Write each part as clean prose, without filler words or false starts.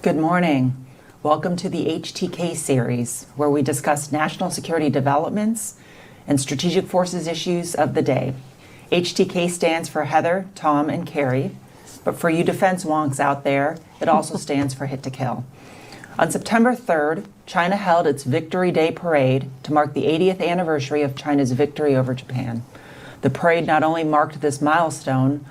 Good morning. Welcome to the HTK series, where we discuss national security developments and strategic forces issues of the day. HTK stands for Heather, Tom, and Kari, but for you defense wonks out there, it also stands for Hit to Kill. On September 3rd, China held its Victory Day parade to mark the 80th anniversary of China's victory over Japan. The parade not only marked this milestone,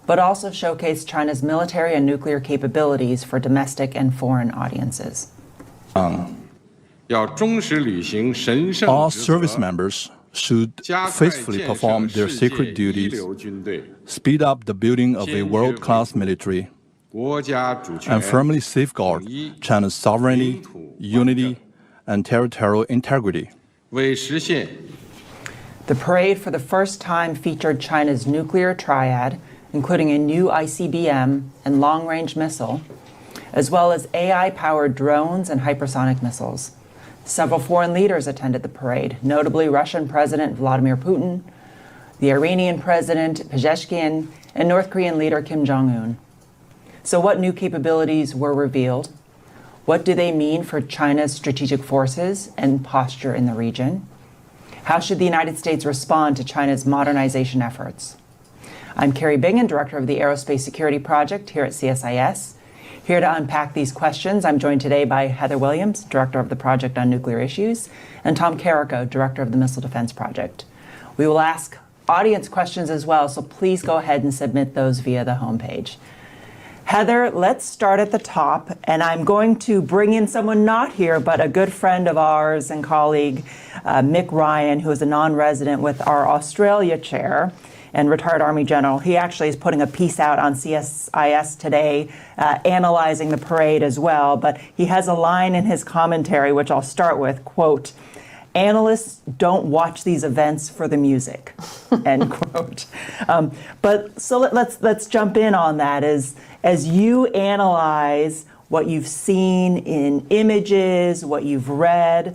but also showcased China's military and nuclear capabilities for domestic and foreign audiences. All service members should faithfully perform their sacred duties, speed up the building of a world-class military, and firmly safeguard China's sovereignty, unity, and territorial integrity. The parade for the first time featured China's nuclear triad, including a new ICBM and long-range missile, as well as AI-powered drones and hypersonic missiles. Several foreign leaders attended the parade, notably Russian President Vladimir Putin, the Iranian President Pezeshkian, and North Korean leader Kim Jong-un. So what new capabilities were revealed? What do they mean for China's strategic forces and posture in the region? How should the United States respond to China's modernization efforts? I'm Kari Bingen, Director of the Aerospace Security Project here at CSIS. Here to unpack these questions, I'm joined today by Heather Williams, Director of the Project on Nuclear Issues, and Tom Karako, Director of the Missile Defense Project. We will ask audience questions as well, so please go ahead and submit those via the homepage. Heather, let's start at the top, and I'm going to bring in someone not here, but a good friend of ours and colleague, Mick Ryan, who is a non-resident with our Australia chair and retired Army general. He actually is putting a piece out on CSIS today, analyzing the parade as well, but he has a line in his commentary, which I'll start with, quote, "Analysts don't watch these events for the music," end quote. But so let's jump in on that. As you analyze what you've seen in images, what you've read,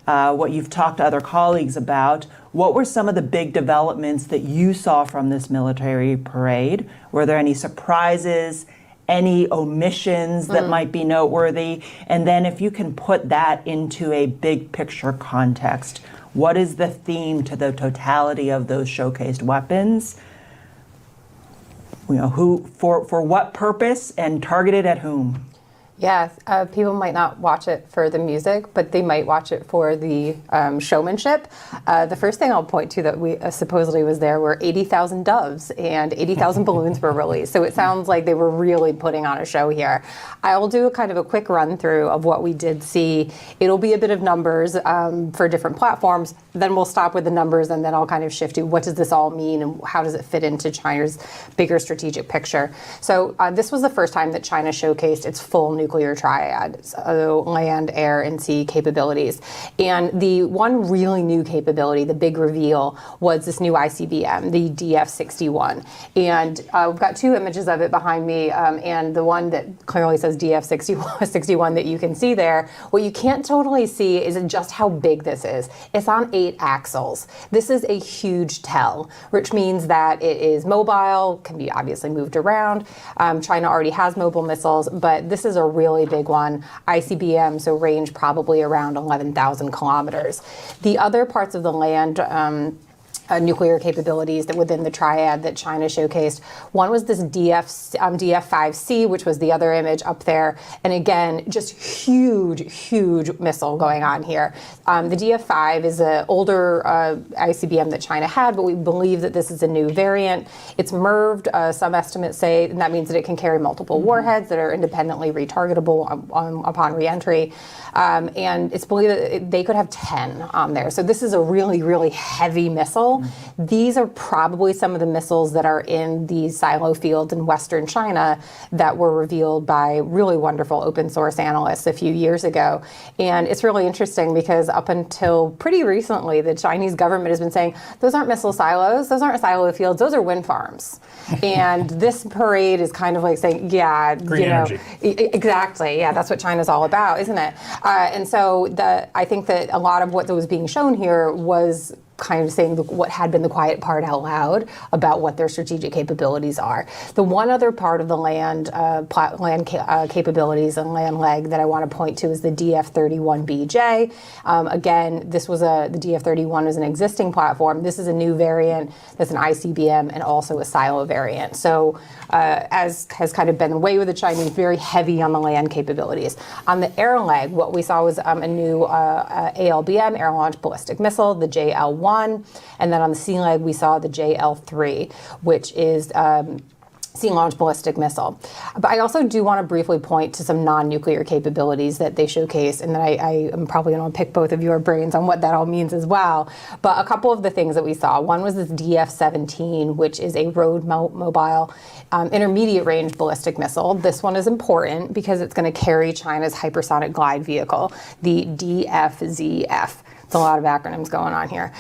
what you've talked to other colleagues about, what were some of the big developments that you saw from this military parade? Were there any surprises, any omissions that might be noteworthy? And then if you can put that into a big picture context, what is the theme to the totality of those showcased weapons? You know, who, for what purpose and targeted at whom? Yeah, people might not watch it for the music, but they might watch it for the showmanship. The first thing I'll point to that we supposedly was there were 80,000 doves and 80,000 balloons were released. So it sounds like they were really putting on a show here. I'll do a kind of a quick run through of what we did see. It'll be a bit of numbers for different platforms. Then we'll stop with the numbers and then I'll kind of shift to what does this all mean and how does it fit into China's bigger strategic picture. So this was the first time that China showcased its full nuclear triad, so land, air, and sea capabilities. And the one really new capability, the big reveal, was this new ICBM, the DF-61. And we've got two images of it behind me, and the one that clearly says DF-61 that you can see there. What you can't totally see is just how big this is. It's on 8 axles. This is a huge tell, which means that it is mobile, can be obviously moved around. China already has mobile missiles, but this is a really big one. ICBM, so range probably around 11,000 kilometers. The other parts of the land nuclear capabilities that within the triad that China showcased. One was this DF-5C, which was the other image up there. And again, just huge missile going on here. The DF-5 is an older ICBM that China had, but we believe that this is a new variant. It's MIRVed, some estimates say, and that means that it can carry multiple warheads that are independently retargetable upon reentry. And it's believed that they could have 10 on there. So this is a really heavy missile. These are probably some of the missiles that are in the silo fields in Western China that were revealed by really wonderful open source analysts a few years ago. And it's really interesting because up until pretty recently, the Chinese government has been saying, those aren't missile silos, those aren't silo fields, those are wind farms. And this parade is kind of like saying, yeah, green energy. Exactly, yeah, that's what China's all about, isn't it? And so I think that a lot of what was being shown here was kind of saying what had been the quiet part out loud about what their strategic capabilities are. The one other part of the land capabilities and land leg that I want to point to is the DF-31BJ. Again, this was the DF-31 is an existing platform. This is a new variant that's an ICBM and also a silo variant. So as has kind of been the way with the Chinese, very heavy on the land capabilities. On the air leg, what we saw was a new ALBM, air-launched ballistic missile, the JL-1, and then on the sea leg we saw the JL-3, which is sea-launched ballistic missile. But I also do want to briefly point to some non-nuclear capabilities that they showcase, and then I am probably going to pick both of your brains on what that all means as well. But a couple of the things that we saw, one was this DF-17, which is a road-mobile intermediate range ballistic missile. This one is important because it's going to carry China's hypersonic glide vehicle, the DFZF. It's a lot of acronyms going on here.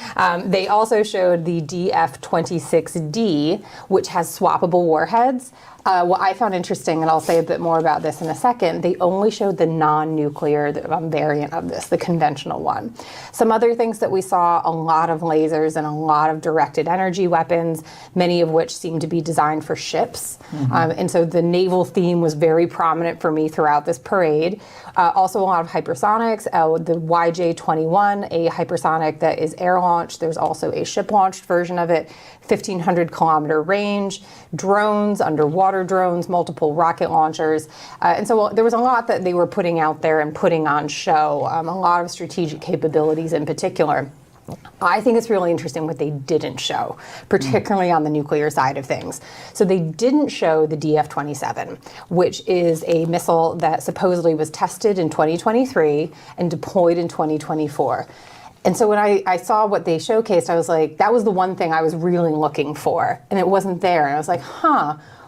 They also showed the DF-26D, which has swappable warheads. What I found interesting, and I'll say a bit more about this in a second, they only showed the non-nuclear variant of this, the conventional one. Some other things that we saw, a lot of lasers and a lot of directed energy weapons, many of which seem to be designed for ships. And so the naval theme was very prominent for me throughout this parade. Also a lot of hypersonics, the YJ-21, a hypersonic that is air-launched. There's also a ship-launched version of it, 1,500 kilometer range, drones, underwater drones, multiple rocket launchers. And so there was a lot that they were putting out there and putting on show, a lot of strategic capabilities in particular. I think it's really interesting what they didn't show, particularly on the nuclear side of things. So they didn't show the DF-27, which is a missile that supposedly was tested in 2023 and deployed in 2024. And so when I saw what they showcased, I was like, that was the one thing I was really looking for, and it wasn't there. And I was like,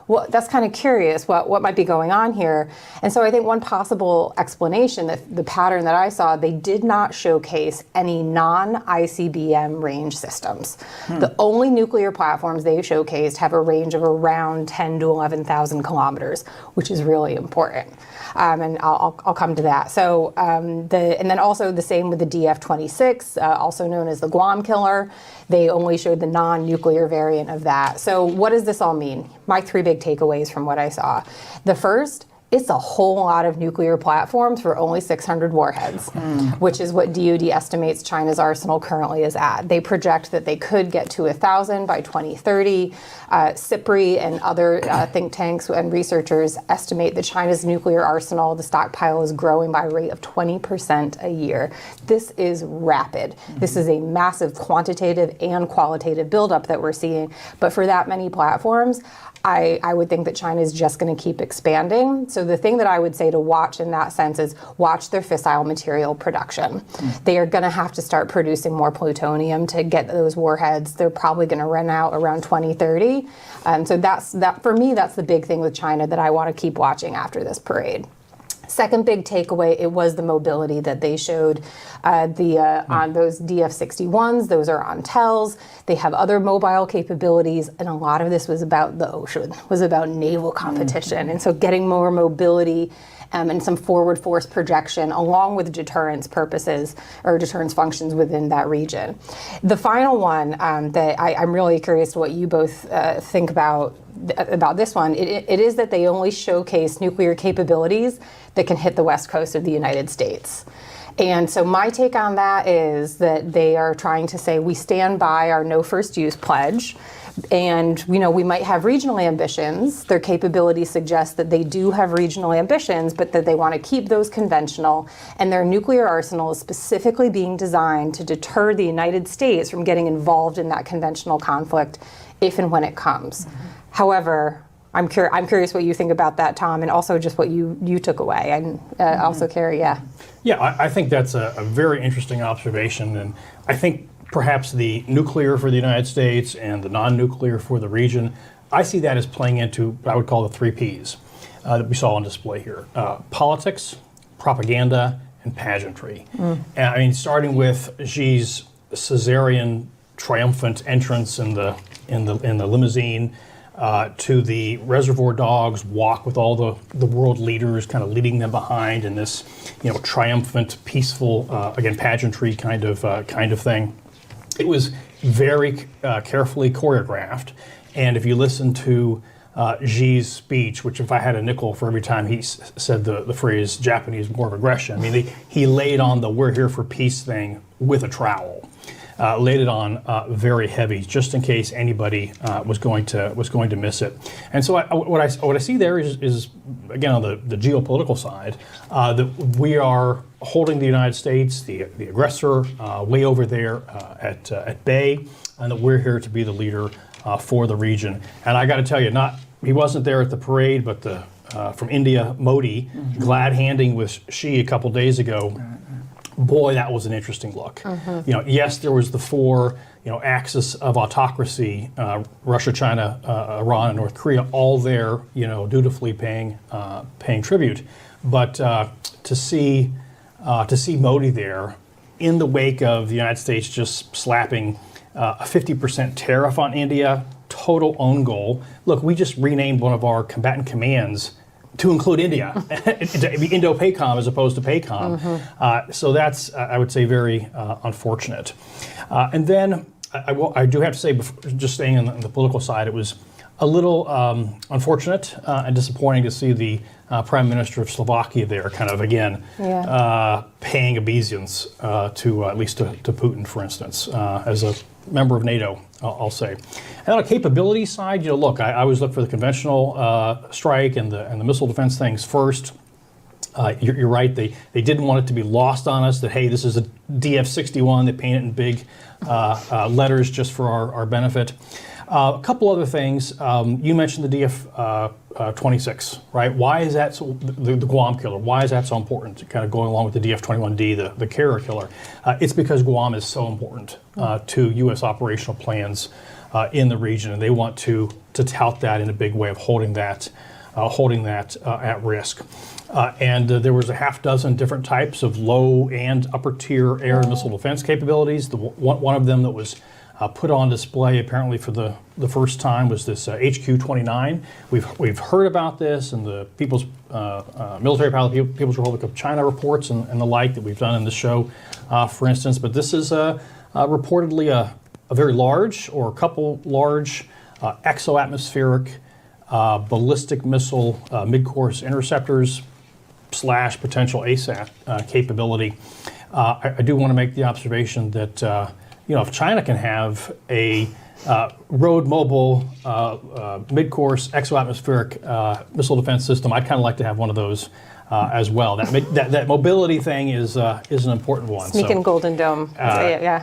well, that's kind of curious what might be going on here. And so I think one possible explanation, that the pattern that I saw, they did not showcase any non-ICBM range systems. The only nuclear platforms they showcased have a range of around 10 to 11,000 kilometers, which is really important. And I'll come to that. So, and then also the same with the DF-26, also known as the Guam killer. They only showed the non-nuclear variant of that. So what does this all mean? My three big takeaways from what I saw. The first, it's a whole lot of nuclear platforms for only 600 warheads, which is what DoD estimates China's arsenal currently is at. They project that they could get to 1,000 by 2030. SIPRI and other think tanks and researchers estimate that China's nuclear arsenal, the stockpile, is growing by a rate of 20% a year. This is rapid. This is a massive quantitative and qualitative buildup that we're seeing. But for that many platforms, I would think that China is just going to keep expanding. So the thing that I would say to watch in that sense is watch their fissile material production. They are going to have to start producing more plutonium to get those warheads. They're probably going to run out around 2030. So that for me, that's the big thing with China that I want to keep watching after this parade. Second big takeaway, it was the mobility that they showed on those DF-61s. Those are on TELs. They have other mobile capabilities, and a lot of this was about the ocean, was about naval competition. And so getting more mobility and some forward force projection along with deterrence purposes or deterrence functions within that region. The final one that I'm really curious what you both think about this one, it is that they only showcase nuclear capabilities that can hit the west coast of the United States. And so my take on that is that they are trying to say we stand by our no first use pledge. And we might have regional ambitions. Their capabilities suggest that they do have regional ambitions, but that they want to keep those conventional. And their nuclear arsenal is specifically being designed to deter the United States from getting involved in that conventional conflict if and when it comes. However, I'm curious what you think about that, Tom, and also just what you took away, and also Kari, Yeah, I think that's a very interesting observation, and I think perhaps the nuclear for the United States and the non-nuclear for the region, I see that as playing into what I would call the 3 Ps that we saw on display here. Politics, propaganda, and pageantry. I mean, starting with Xi's Caesarean triumphant entrance in the limousine, to the Reservoir Dogs walk with all the world leaders kind of leading them behind in this triumphant, peaceful, again, pageantry kind of thing. It was very carefully choreographed, and if you listen to Xi's speech, which if I had a nickel for every time he said the phrase Japanese war of aggression, I mean, he laid on the "we're here for peace" thing with a trowel, laid it on very heavy, just in case anybody was going to miss it. And so what I see there is again on the geopolitical side that we are holding the United States, the aggressor, way over there at bay, and that we're here to be the leader for the region. And I got to tell you, he wasn't there at the parade, but from India, Modi, glad handing with Xi a couple days ago. Boy, that was an interesting look. Yes, there was the four axis of autocracy: Russia, China, Iran, and North Korea, all there, dutifully paying tribute. But to see Modi there in the wake of the United States just slapping a 50% tariff on India, total own goal. Look, we just renamed one of our combatant commands to include India, to be Indo-PACOM as opposed to PACOM. So that's, I would say, very unfortunate. And then I do have to say, just staying on the political side, it was a little unfortunate and disappointing to see the Prime Minister of Slovakia there kind of, again, paying obeisance to at least to Putin, for instance, as a member of NATO, I'll say. And on a capability side, look, I always look for the conventional strike and the missile defense things first. You're right, they didn't want it to be lost on us that, hey, this is a DF-61, they paint it in big letters just for our benefit. A couple other things. You mentioned the DF-26, right? Why is that the Guam killer? Why is that so important? Kind of going along with the DF-21D, the carrier killer. It's because Guam is so important to U.S. operational plans in the region, and they want to tout that in a big way of holding that at risk. And there was a half dozen different types of low and upper tier air and missile defense capabilities. One of them that was put on display apparently for the first time was this HQ-29. We've heard about this in the People's Military Pilot People's Republic of China reports and the like that we've done in the show, for instance. But this is reportedly a very large, or a couple large, exo-atmospheric ballistic missile mid-course interceptors / potential ASAT capability. I do want to make the observation that if China can have a road mobile mid-course exo-atmospheric missile defense system, I'd kind of like to have one of those as well. That mobility thing is an important one. Sneaking Golden Dome.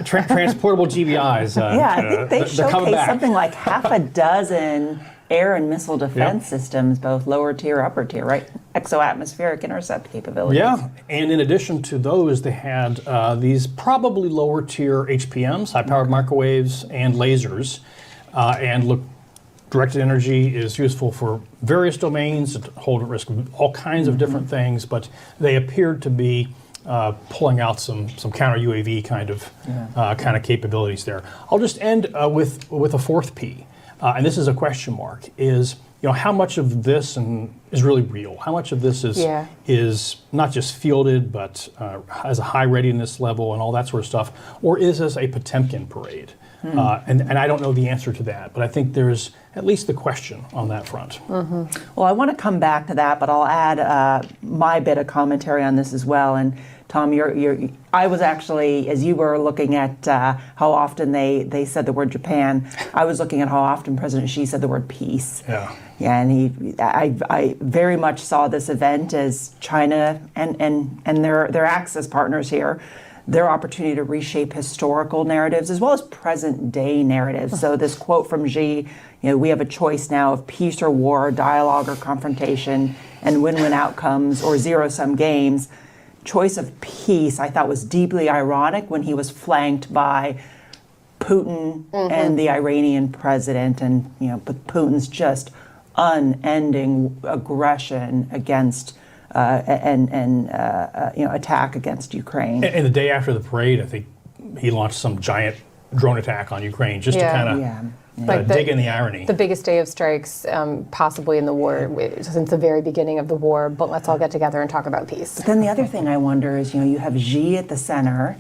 Transportable GBIs. I think they showcased something like half a dozen air and missile defense systems, both lower tier, upper tier, right? Exo-atmospheric intercept capabilities. Yeah, and in addition to those, they had these probably lower tier HPMs, high-powered microwaves, and lasers. And look, directed energy is useful for various domains, to hold at risk of all kinds of different things, but they appeared to be pulling out some counter UAV kind of capabilities there. I'll just end with a fourth P. And this is a question mark, is how much of this is really real? How much of this is not just fielded, but has a high readiness level and all that sort of stuff? Or is this a Potemkin parade? And I don't know the answer to that, but I think there's at least the question on that front. Well, I want to come back to that, but I'll add my bit of commentary on this as well. And Tom, I was actually, as you were looking at how often they said the word Japan, I was looking at how often President Xi said the word peace. Yeah, and I very much saw this event as China and their Axis partners here, their opportunity to reshape historical narratives as well as present day narratives. So this quote from Xi, we have a choice now of peace or war, dialogue or confrontation, and win-win outcomes or zero-sum games. Choice of peace, I thought, was deeply ironic when he was flanked by Putin and the Iranian president, and Putin's just unending aggression against attack against Ukraine. And the day after the parade, I think he launched some giant drone attack on Ukraine just to kind of dig in the irony. The biggest day of strikes possibly in the war since the very beginning of the war, but let's all get together and talk about peace. But then the other thing I wonder is, you have Xi at the center,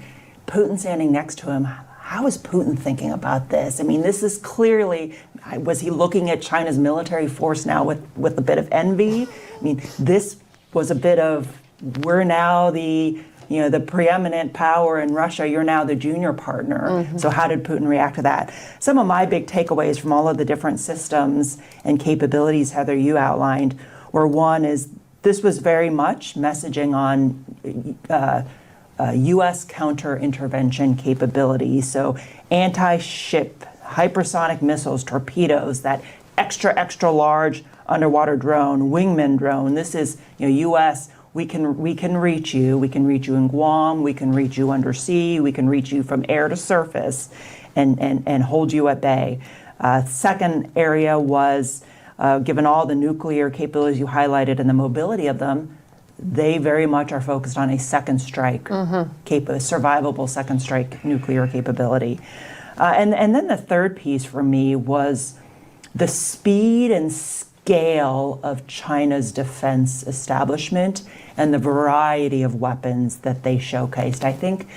Putin standing next to him. how is Putin thinking about this? I mean, this is clearly, was he looking at China's military force now with a bit of envy? I mean, this was a bit of, we're now the preeminent power in Russia, you're now the junior partner. So how did Putin react to that? Some of my big takeaways from all of the different systems and capabilities, Heather, you outlined, were one is this was very much messaging on U.S. counter-intervention capabilities. So anti-ship, hypersonic missiles, torpedoes, that extra large underwater drone, wingman drone. This is, U.S., we can reach you. We can reach you in Guam. We can reach you undersea. We can reach you from air to surface and hold you at bay. Second area was, given all the nuclear capabilities you highlighted and the mobility of them, they very much are focused on a second strike, survivable second strike nuclear capability. And then the third piece for me was the speed and scale of China's defense establishment and the variety of weapons that they showcased. I think,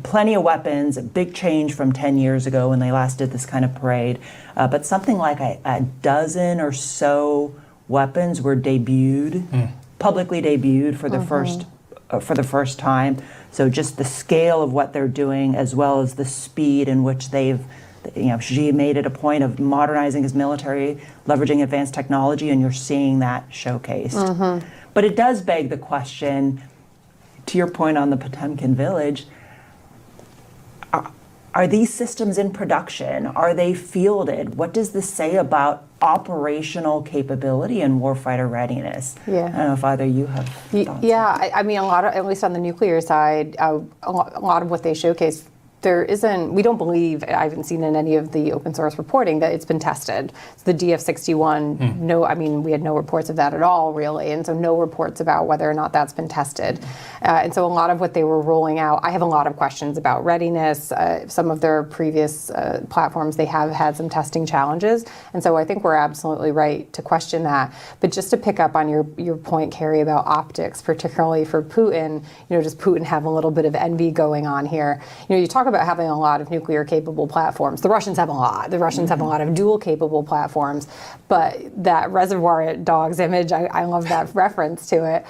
plenty of weapons, a big change from 10 years ago when they last did this kind of parade, but something like a dozen or so weapons were publicly debuted for the first time. So just the scale of what they're doing, as well as the speed in which they've, Xi made it a point of modernizing his military, leveraging advanced technology, and you're seeing that showcased. But it does beg the question, to your point on the Potemkin village, are these systems in production? Are they fielded? What does this say about operational capability and warfighter readiness? Yeah. I don't know if either you have thoughts. Yeah, I mean, a lot of, at least on the nuclear side, a lot of what they showcase, we don't believe, I haven't seen in any of the open source reporting that it's been tested. So the DF-61, we had no reports of that at all, really, and so no reports about whether or not that's been tested. And so a lot of what they were rolling out, I have a lot of questions about readiness. Some of their previous platforms, they have had some testing challenges, and so I think we're absolutely right to question that. But just to pick up on your point, Kari, about optics, particularly for Putin, does Putin have a little bit of envy going on here? You talk about having a lot of nuclear capable platforms. The Russians have a lot. The Russians have a lot of dual capable platforms, but that Reservoir Dogs image, I love that reference to it.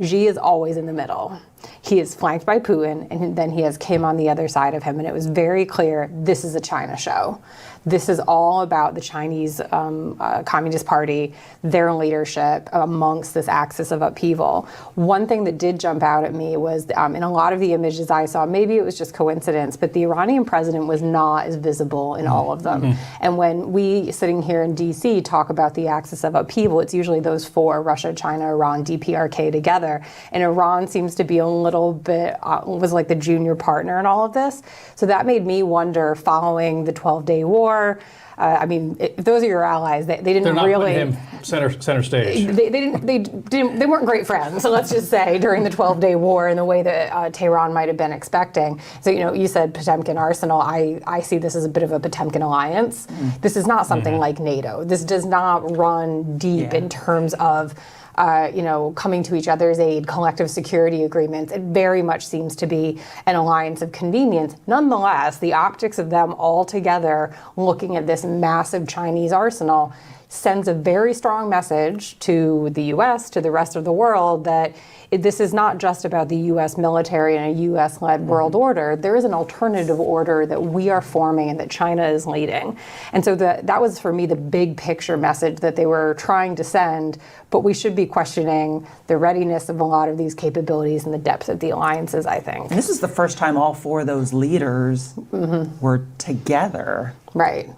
Xi is always in the middle. He is flanked by Putin, and then he has Kim on the other side of him, and it was very clear this is a China show. This is all about the Chinese Communist Party, their leadership amongst this axis of upheaval. One thing that did jump out at me was in a lot of the images I saw, maybe it was just coincidence, but the Iranian president was not as visible in all of them. And when we, sitting here in DC, talk about the axis of upheaval, it's usually those four, Russia, China, Iran, DPRK together. And Iran seems to be a little bit, was like the junior partner in all of this. So that made me wonder, following the 12-day war, if those are your allies, they didn't They're not really putting him center stage. They weren't great friends. So let's just say during the 12-day war, in the way that Tehran might have been expecting. So you said Potemkin arsenal. I see this as a bit of a Potemkin alliance. This is not something like NATO. This does not run deep in terms of coming to each other's aid, collective security agreements. It very much seems to be an alliance of convenience. Nonetheless, the optics of them all together looking at this massive Chinese arsenal sends a very strong message to the U.S., to the rest of the world, that this is not just about the U.S. military and a U.S.-led world order. There is an alternative order that we are forming and that China is leading. And so that was, for me, the big picture message that they were trying to send, but we should be questioning the readiness of a lot of these capabilities and the depth of the alliances, I think. And this is the first time all four of those leaders were together. Right.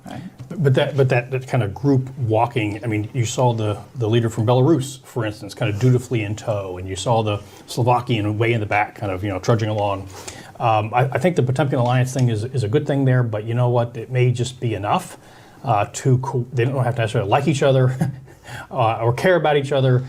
But that kind of group walking, you saw the leader from Belarus, for instance, kind of dutifully in tow, and you saw the Slovakian way in the back, kind of, trudging along. I think the Potemkin alliance thing is a good thing there, but you know what? It may just be enough they don't have to necessarily like each other or care about each other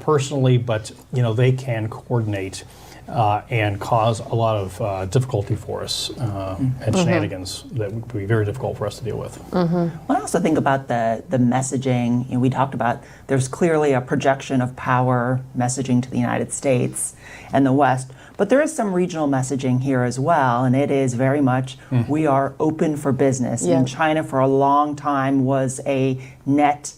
personally, but they can coordinate and cause a lot of difficulty for us and shenanigans that would be very difficult for us to deal with. Well, I also think about the messaging. We talked about there's clearly a projection of power messaging to the United States and the West, But there is some regional messaging here as well, and it is very much we are open for business. Yeah. And China for a long time was a net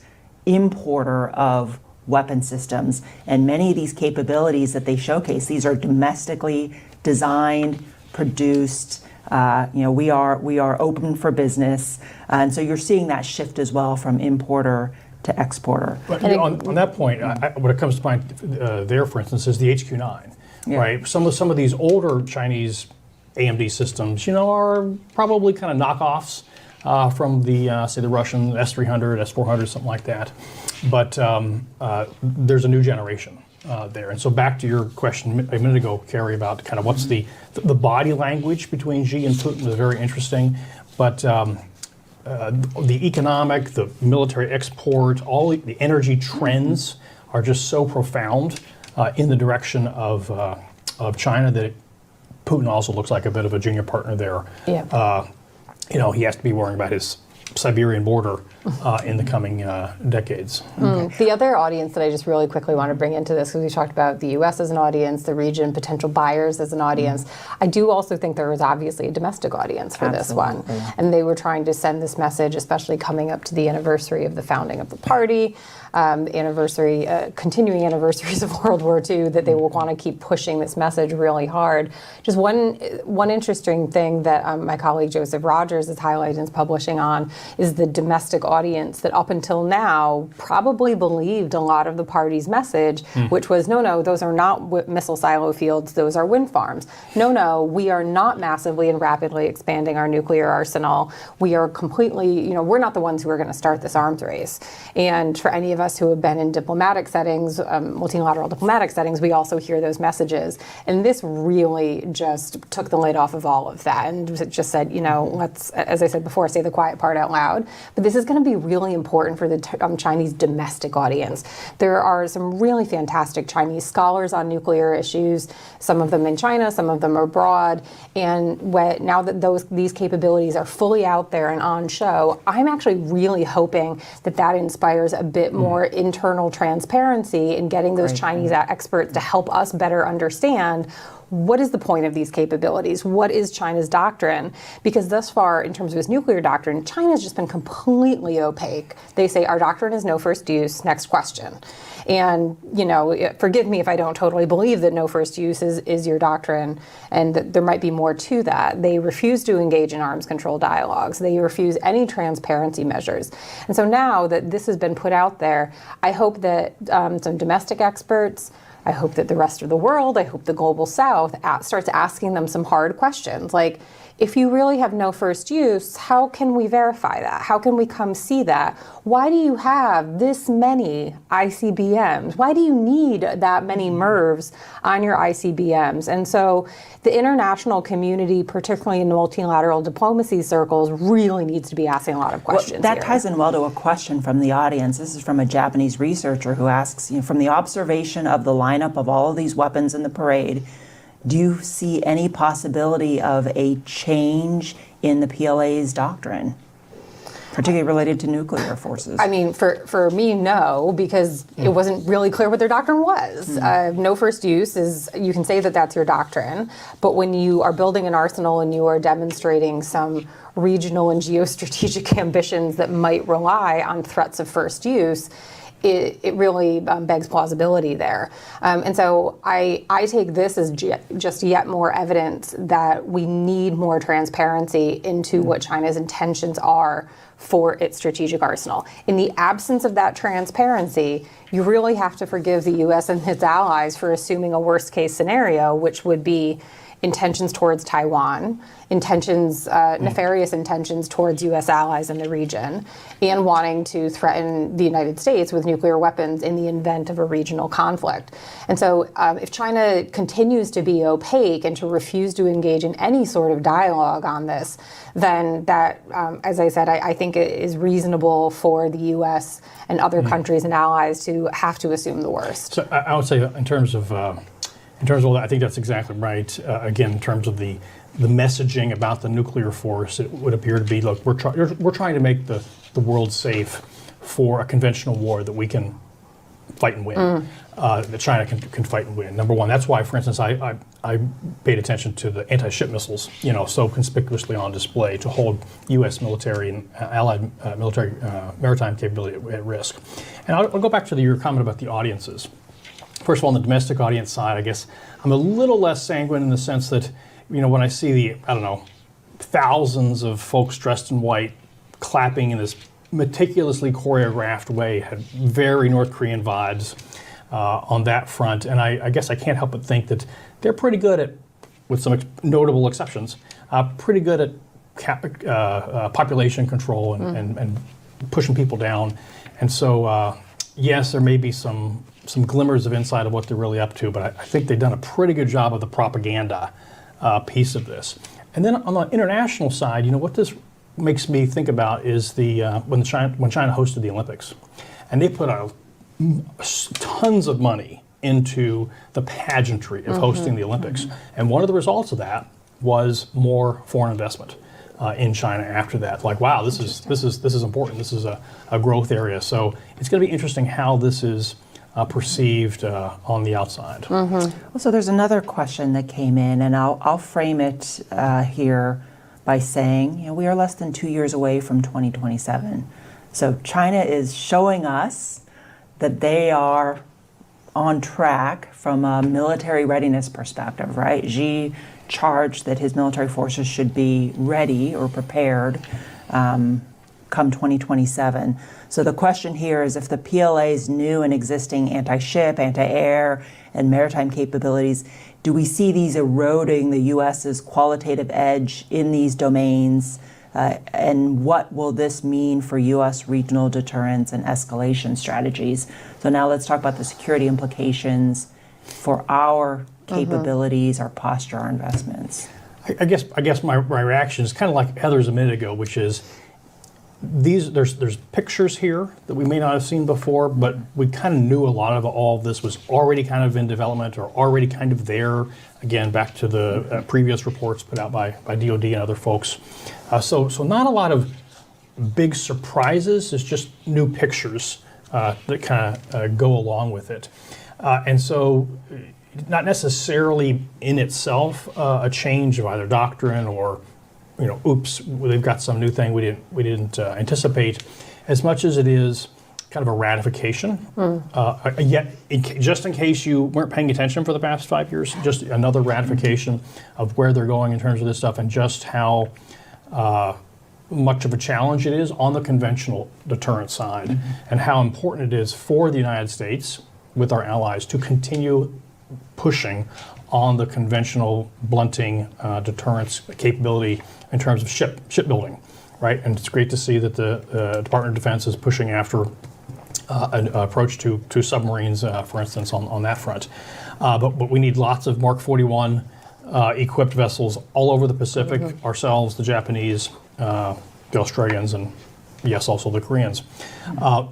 importer of weapon systems, and many of these capabilities that they showcase, these are domestically designed, produced. We are open for business, and so you're seeing that shift as well from importer to exporter. But on that point, what comes to mind there, for instance, is the HQ-9, right? Some of these older Chinese AMD systems, are probably kind of knockoffs from the say the Russian S-300, S-400, something like that. But there's a new generation there. And so back to your question a minute ago, Kari, about kind of what's the body language between Xi and Putin was very interesting. But the economic, the military export, all the energy trends are just so profound in the direction of China that Putin also looks like a bit of a junior partner there. Yeah. He has to be worrying about his Siberian border in the coming decades. The other audience that I just really quickly want to bring into this, because we talked about the U.S. as an audience, the region, potential buyers as an audience, I do also think there was obviously a domestic audience for this one. And they were trying to send this message, especially coming up to the anniversary of the founding of the party, continuing anniversaries of World War II, that they will want to keep pushing this message really hard. Just one interesting thing that my colleague Joseph Rogers is highlighting and is publishing on is the domestic audience that up until now probably believed a lot of the party's message, which was, no, those are not missile silo fields, those are wind farms. No, we are not massively and rapidly expanding our nuclear arsenal. We are completely, we're not the ones who are going to start this arms race. And for any of us who have been in diplomatic settings, multilateral diplomatic settings, we also hear those messages. And this really just took the lid off of all of that and just said, let's, as I said before, say the quiet part out loud. But this is going to be really important for the Chinese domestic audience. There are some really fantastic Chinese scholars on nuclear issues, some of them in China, some of them abroad. And now that these capabilities are fully out there and on show, I'm actually really hoping that inspires a bit more internal transparency in getting those Chinese experts to help us better understand what is the point of these capabilities? What is China's doctrine? Because thus far, in terms of its nuclear doctrine, China's just been completely opaque. They say our doctrine is no first use, next question. And, forgive me if I don't totally believe that no first use is your doctrine, and that there might be more to that. They refuse to engage in arms control dialogues. They refuse any transparency measures. And so now that this has been put out there, I hope that some domestic experts, I hope that the rest of the world, I hope the global south starts asking them some hard questions. Like, if you really have no first use, how can we verify that? How can we come see that? Why do you have this many ICBMs? Why do you need that many MIRVs on your ICBMs? And so the international community, particularly in multilateral diplomacy circles, really needs to be asking a lot of questions. That ties in well to a question from the audience. This is from a Japanese researcher who asks, from the observation of the lineup of all of these weapons in the parade, do you see any possibility of a change in the PLA's doctrine, particularly related to nuclear forces? I mean, for me, no, because it wasn't really clear what their doctrine was. No first use is, you can say that that's your doctrine, but when you are building an arsenal and you are demonstrating some regional and geostrategic ambitions that might rely on threats of first use, it really begs plausibility there. And so I take this as just yet more evidence that we need more transparency into what China's intentions are for its strategic arsenal. In the absence of that transparency, you really have to forgive the U.S. and its allies for assuming a worst case scenario, which would be intentions towards Taiwan, nefarious intentions towards U.S. allies in the region, and wanting to threaten the United States with nuclear weapons in the event of a regional conflict. And so if China continues to be opaque and to refuse to engage in any sort of dialogue on this, then that, as I said, I think it is reasonable for the U.S. and other countries and allies to have to assume the worst. So I would say in terms of all that, I think that's exactly right. Again, in terms of the messaging about the nuclear force, it would appear to be, look, we're trying to make the world safe for a conventional war that we can fight and win. That China can fight and win. Number one, that's why, for instance, I paid attention to the anti-ship missiles, so conspicuously on display to hold U.S. military and allied military maritime capability at risk. And I'll go back to your comment about the audiences. First of all, on the domestic audience side, I guess I'm a little less sanguine in the sense that, when I see thousands of folks dressed in white clapping in this meticulously choreographed way, had very North Korean vibes on that front. And I guess I can't help but think that they're pretty good at, with some notable exceptions, pretty good at population control and pushing people down. And so, yes, there may be some glimmers of insight of what they're really up to, but I think they've done a pretty good job of the propaganda piece of this. And then on the international side, what this makes me think about is when China hosted the Olympics, and they put out tons of money into the pageantry of hosting the Olympics, and one of the results of that was more foreign investment in China after that. Like, wow, this is important. This is a growth area. So it's going to be interesting how this is perceived on the outside. So there's another question that came in, and I'll frame it here by saying, we are less than 2 years away from 2027. So China is showing us that they are on track from a military readiness perspective, right? Xi charged that his military forces should be ready or prepared come 2027. So the question here is, if the PLA's new and existing anti-ship, anti-air, and maritime capabilities, do we see these eroding the U.S.'s qualitative edge in these domains? And what will this mean for U.S. regional deterrence and escalation strategies? So now let's talk about the security implications for our capabilities, our posture, our investments. I guess my reaction is kind of like Heather's a minute ago, which is there's pictures here that we may not have seen before, but we kind of knew a lot of all of this was already kind of in development or already kind of there. Again, back to the previous reports put out by DoD and other folks. So not a lot of big surprises. It's just new pictures that kind of go along with it. And so not necessarily in itself a change of either doctrine or oops, they've got some new thing we didn't anticipate, as much as it is kind of a ratification. Yet, just in case you weren't paying attention for the past 5 years, just another ratification of where they're going in terms of this stuff and just how much of a challenge it is on the conventional deterrent side, and how important it is for the United States with our allies to continue pushing on the conventional blunting deterrence capability in terms of shipbuilding, right? And it's great to see that the Department of Defense is pushing after an approach to submarines, for instance, on that front. But we need lots of Mark 41 equipped vessels all over the Pacific, ourselves, the Japanese, the Australians, and yes, also the Koreans.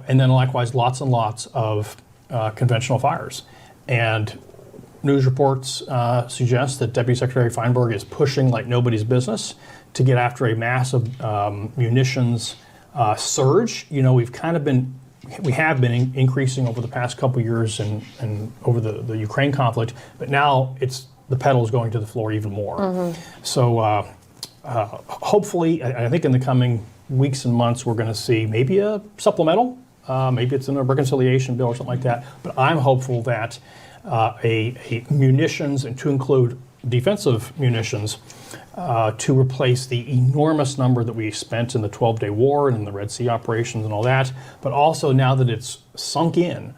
And then likewise, lots and lots of conventional fires. And news reports suggest that Deputy Secretary Feinberg is pushing like nobody's business to get after a massive munitions surge. We have been increasing over the past couple years and over the Ukraine conflict, but now the pedal is going to the floor even more. So hopefully, I think in the coming weeks and months, we're going to see maybe a supplemental, maybe it's in a reconciliation bill or something like that, but I'm hopeful that a munitions, and to include defensive munitions, to replace the enormous number that we spent in the 12-day war and in the Red Sea operations and all that, but also now that it's sunk in,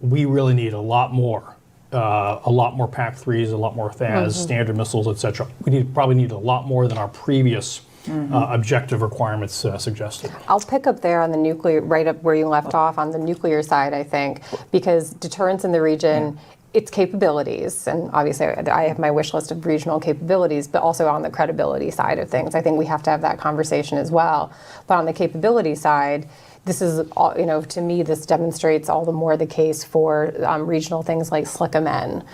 we really need a lot more PAC-3s, a lot more THAADs, standard missiles, etc. We probably need a lot more than our previous objective requirements suggested. I'll pick up there on the nuclear, right up where you left off on the nuclear side, I think, because deterrence in the region, its capabilities, and obviously I have my wish list of regional capabilities, but also on the credibility side of things. I think we have to have that conversation as well. But on the capability side, this is, all, to me, this demonstrates all the more the case for regional things like SLICAMEN,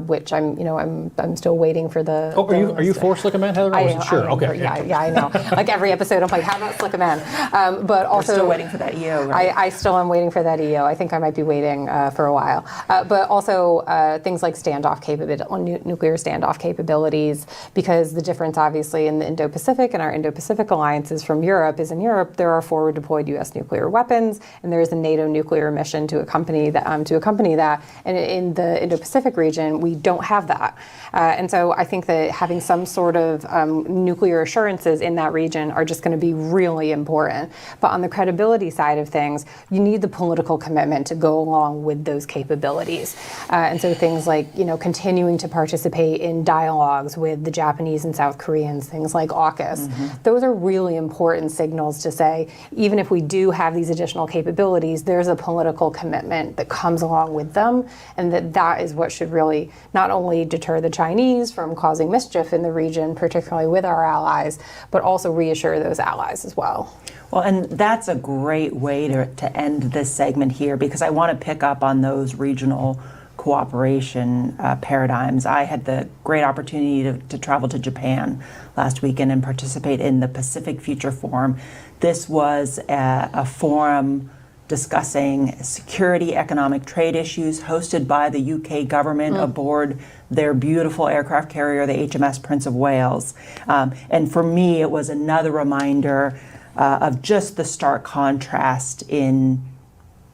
which I'm still waiting for the. Oh, are you for SLICAMEN, Heather? I wasn't sure. Okay. Yeah, I know. Like every episode, I'm like, how about SLICAMEN? But also, we're still waiting for that EO. Right? I still am waiting for that EO. I think I might be waiting for a while. But also things like nuclear standoff capabilities, because the difference, obviously, in the Indo-Pacific and our Indo-Pacific alliances from Europe is in Europe there are forward deployed U.S. nuclear weapons, and there is a NATO nuclear mission to accompany that. And in the Indo-Pacific region, we don't have that. And so I think that having some sort of nuclear assurances in that region are just going to be really important. But on the credibility side of things, you need the political commitment to go along with those capabilities. And so things like, continuing to participate in dialogues with the Japanese and South Koreans, things like AUKUS, those are really important signals to say, even if we do have these additional capabilities, there's a political commitment that comes along with them, and that is what should really not only deter the Chinese from causing mischief in the region, particularly with our allies, but also reassure those allies as well. Well, and that's a great way to end this segment here, because I want to pick up on those regional cooperation paradigms. I had the great opportunity to travel to Japan last weekend and participate in the Pacific Future Forum. This was a forum discussing security, economic trade issues, hosted by the UK government aboard their beautiful aircraft carrier, the HMS Prince of Wales. And for me, it was another reminder of just the stark contrast in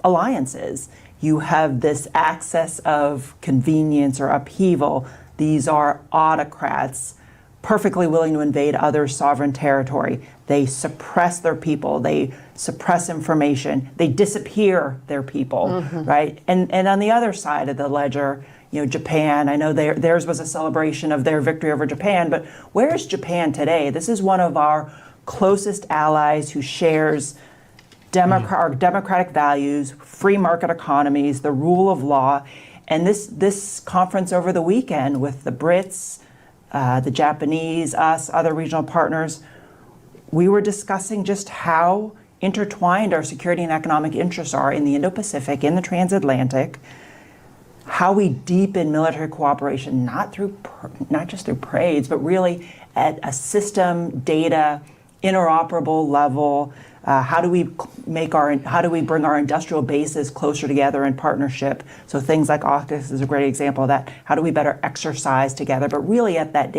alliances. You have this access of convenience or upheaval. These are autocrats perfectly willing to invade other sovereign territory. They suppress their people. They suppress information. They disappear their people, right? And on the other side of the ledger, Japan, I know theirs was a celebration of their victory over Japan, but where is Japan today? This is one of our closest allies who shares our democratic values, free market economies, the rule of law. And this conference over the weekend with the Brits, the Japanese, us, other regional partners, we were discussing just how intertwined our security and economic interests are in the Indo-Pacific, in the transatlantic, how we deepen military cooperation, not just through parades, but really at a system, data, interoperable level. How do we bring our industrial bases closer together in partnership? So things like AUKUS is a great example of that. How do we better exercise together, but really at that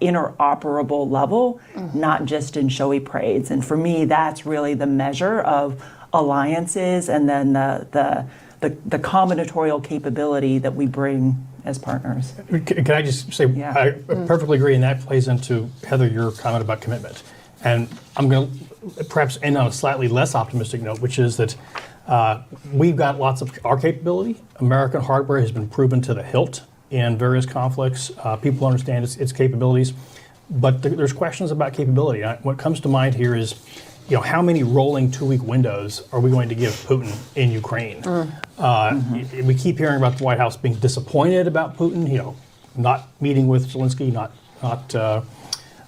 interoperable level, not just in showy parades? And for me, that's really the measure of alliances, and then the combinatorial capability that we bring as partners. Can I just say, I perfectly agree, and that plays into, Heather, your comment about commitment. And I'm going to perhaps end on a slightly less optimistic note, which is that we've got lots of our capability. American hardware has been proven to the hilt in various conflicts. People understand its capabilities, but there's questions about capability. What comes to mind here is, how many rolling 2-week windows are we going to give Putin in Ukraine? We keep hearing about the White House being disappointed about Putin, not meeting with Zelensky, not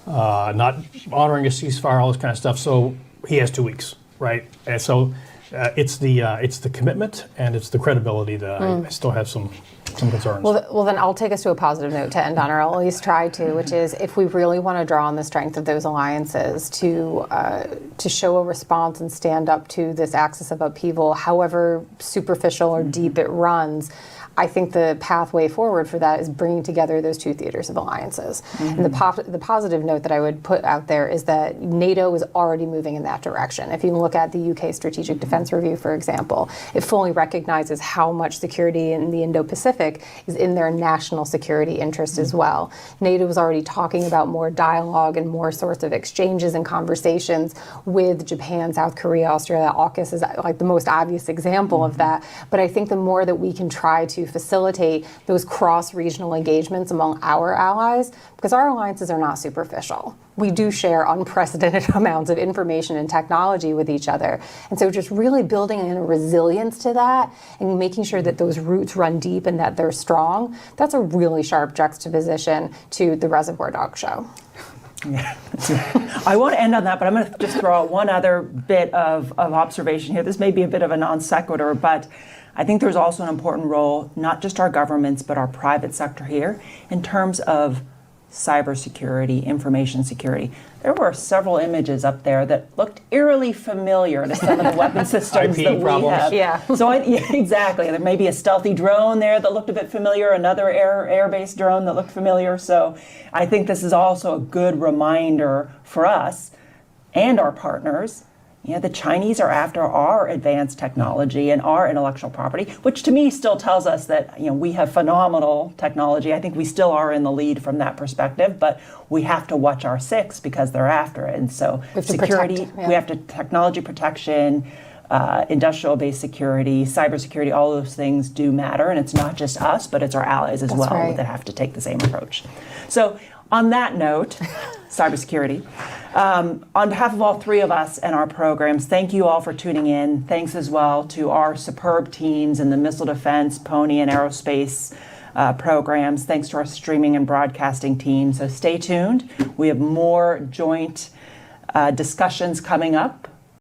honoring a ceasefire, all this kind of stuff. So he has 2 weeks, right? And so it's the commitment and it's the credibility that I still have some concerns. Well, then I'll take us to a positive note to end on, or I'll at least try to, which is, if we really want to draw on the strength of those alliances to show a response and stand up to this axis of upheaval, however superficial or deep it runs, I think the pathway forward for that is bringing together those two theaters of alliances. And the positive note that I would put out there is that NATO is already moving in that direction. If you look at the UK Strategic Defence Review, for example, it fully recognizes how much security in the Indo-Pacific is in their national security interest as well. NATO is already talking about more dialogue and more sorts of exchanges and conversations with Japan, South Korea, Australia. AUKUS is like the most obvious example of that. But I think the more that we can try to facilitate those cross-regional engagements among our allies, because our alliances are not superficial. We do share unprecedented amounts of information and technology with each other. And so just really building in a resilience to that and making sure that those roots run deep and that they're strong, that's a really sharp juxtaposition to the Reservoir Dogs show. I won't end on that, but I'm going to just throw out one other bit of observation here. This may be a bit of a non sequitur, but I think there's also an important role, not just our governments, but our private sector here, in terms of cybersecurity, information security. There were several images up there that looked eerily familiar to some of the weapon systems IP that we problems. have. Yeah. So exactly. There may be a stealthy drone there that looked a bit familiar, another air-based drone that looked familiar. So I think this is also a good reminder for us and our partners. The Chinese are after our advanced technology and our intellectual property, which to me still tells us that we have phenomenal technology. I think we still are in the lead from that perspective, but we have to watch our six because they're after it. And so security, we have to technology protection, industrial-based security, cybersecurity, all those things do matter. And it's not just us, but it's our allies as well that have to take the same approach. So on that note, cybersecurity, on behalf of all three of us and our programs, thank you all for tuning in. Thanks as well to our superb teams in the missile defense, Pony, and aerospace programs. Thanks to our streaming and broadcasting team. So stay tuned. We have more joint discussions coming up